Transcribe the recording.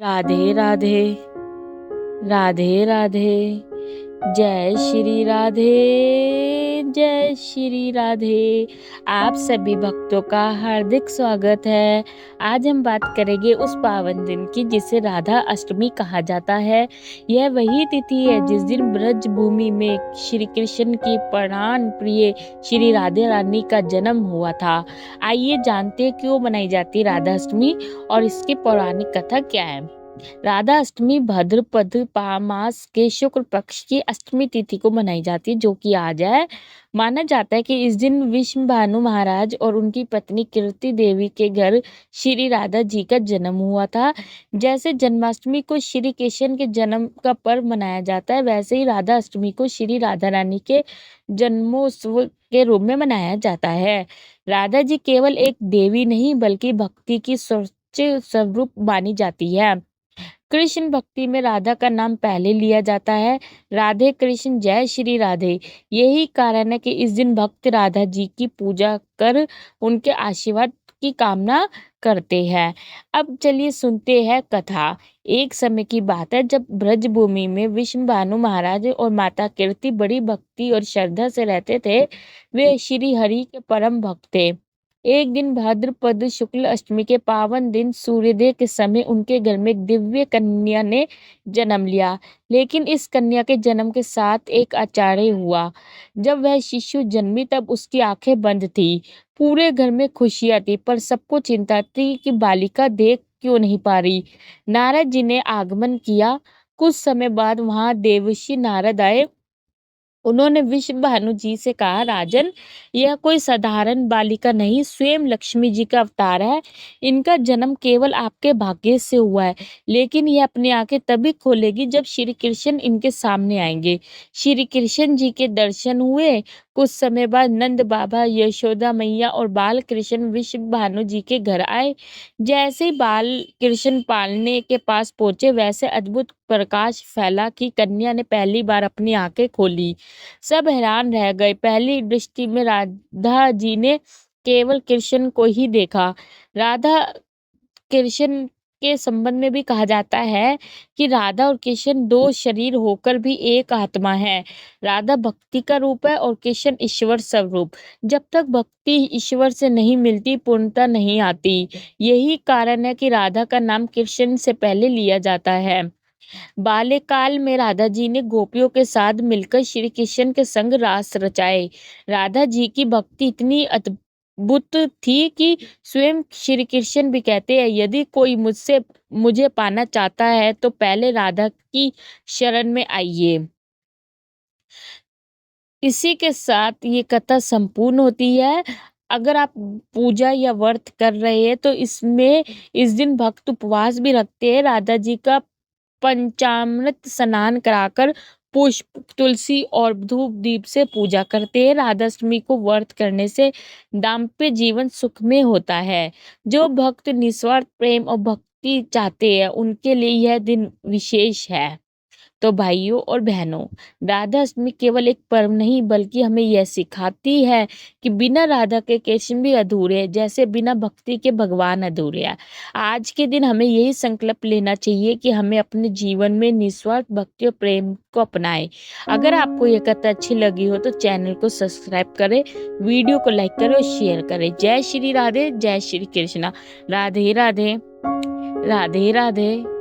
राधे राधे राधे राधे। जय श्री राधे, जय श्री राधे। आप सभी भक्तों का हार्दिक स्वागत है। आज हम बात करेंगे उस पावन दिन की जिसे राधा अष्टमी कहा जाता है। यह वही तिथि है जिस दिन ब्रज भूमि में श्री कृष्ण की प्राण प्रिय श्री राधे रानी का जन्म हुआ था। आइए जानते हैं क्यों मनाई जाती है राधा अष्टमी और इसकी पौराणिक कथा क्या है। राधा अष्टमी भाद्रपद मास के शुक्ल पक्ष की अष्टमी तिथि को मनाई जाती है, जो कि आज है। माना जाता है कि इस दिन विष्णु महाराज और उनकी पत्नी कीर्ति देवी के घर श्री राधा जी का जन्म हुआ था। जैसे जन्माष्टमी को श्री कृष्ण के जन्म का पर्व मनाया जाता है, वैसे ही राधा अष्टमी को श्री राधा रानी के जन्मोत्सव के रूप में मनाया जाता है। राधा जी केवल एक देवी नहीं बल्कि भक्ति की सच्चे स्वरूप मानी जाती है। कृष्ण भक्ति में राधा का नाम पहले लिया जाता है। राधे कृष्ण जय श्री राधे। यही कारण है कि इस दिन भक्त राधा जी की पूजा कर उनके आशीर्वाद की कामना करते हैं। अब चलिए सुनते हैं कथा। एक समय की बात है जब ब्रज भूमि में विष्णु महाराज और माता कीर्ति बड़ी भक्ति और श्रद्धा से रहते थे। वे श्री हरि के परम भक्त थे। एक दिन भाद्रपद शुक्ल अष्टमी के पावन दिन सूर्योदय के समय उनके घर में एक दिव्य कन्या ने जन्म लिया। लेकिन इस कन्या के जन्म के साथ एक आश्चर्य हुआ। जब वह शिशु जन्मी तब उसकी आंखें बंद थी। पूरे घर में खुशियां थी, पर सबको चिंता थी कि बालिका देख क्यों नहीं पा रही। नारद जी ने आगमन किया। कुछ समय बाद वहां देवर्षि नारद आए। उन्होंने विश्व भानु जी से कहा, राजन, यह कोई साधारण बालिका नहीं, स्वयं लक्ष्मी जी का अवतार है। इनका जन्म केवल आपके भाग्य से हुआ है, लेकिन यह अपनी आंखें तभी खोलेगी जब श्री कृष्ण इनके सामने आएंगे। श्री कृष्ण जी के दर्शन हुए। कुछ समय बाद नंद बाबा, यशोदा मैया और बाल कृष्ण विश्व भानु जी के घर आए। जैसे ही बाल कृष्ण पालने के पास पहुंचे, वैसे अद्भुत प्रकाश फैला कि कन्या ने पहली बार अपनी आंखें खोली। सब हैरान रह गए। पहली दृष्टि में राधा जी ने केवल कृष्ण को ही देखा। राधा कृष्ण के संबंध में भी कहा जाता है कि राधा और कृष्ण दो शरीर होकर भी एक आत्मा है। राधा भक्ति का रूप है और कृष्ण ईश्वर स्वरूप। जब तक भक्ति ईश्वर से नहीं मिलती, पूर्णता नहीं आती। यही कारण है कि राधा का नाम कृष्ण से पहले लिया जाता है। बाल्यकाल में राधा जी ने गोपियों के साथ मिलकर श्री कृष्ण के संग रास रचाए। राधा जी की भक्ति इतनी अद्भुत थी कि स्वयं श्री कृष्ण भी कहते हैं, यदि कोई मुझे पाना चाहता है तो पहले राधा की शरण में आइए। इसी के साथ ये कथा संपूर्ण होती है। अगर आप पूजा या व्रत कर रहे हैं तो इसमें इस दिन भक्त उपवास भी रखते हैं। राधा जी का पंचामृत स्नान कराकर पुष्प, तुलसी और धूप दीप से पूजा करते हैं। राधाष्टमी को व्रत करने से दाम्पत्य जीवन सुखमय होता है। जो भक्त निस्वार्थ प्रेम और भक्ति चाहते हैं उनके लिए यह दिन विशेष है। तो भाइयों और बहनों, राधा अष्टमी केवल एक पर्व नहीं बल्कि हमें यह सिखाती है कि बिना राधा के कृष्ण भी अधूरे हैं, जैसे बिना भक्ति के भगवान अधूरे हैं। आज के दिन हमें यही संकल्प लेना चाहिए कि हमें अपने जीवन में निस्वार्थ भक्ति और प्रेम को अपनाएं। अगर आपको यह कथा अच्छी लगी हो तो चैनल को सब्सक्राइब करें, वीडियो को लाइक करें और शेयर करें। जय श्री राधे, जय श्री कृष्णा। राधे राधे, राधे राधे।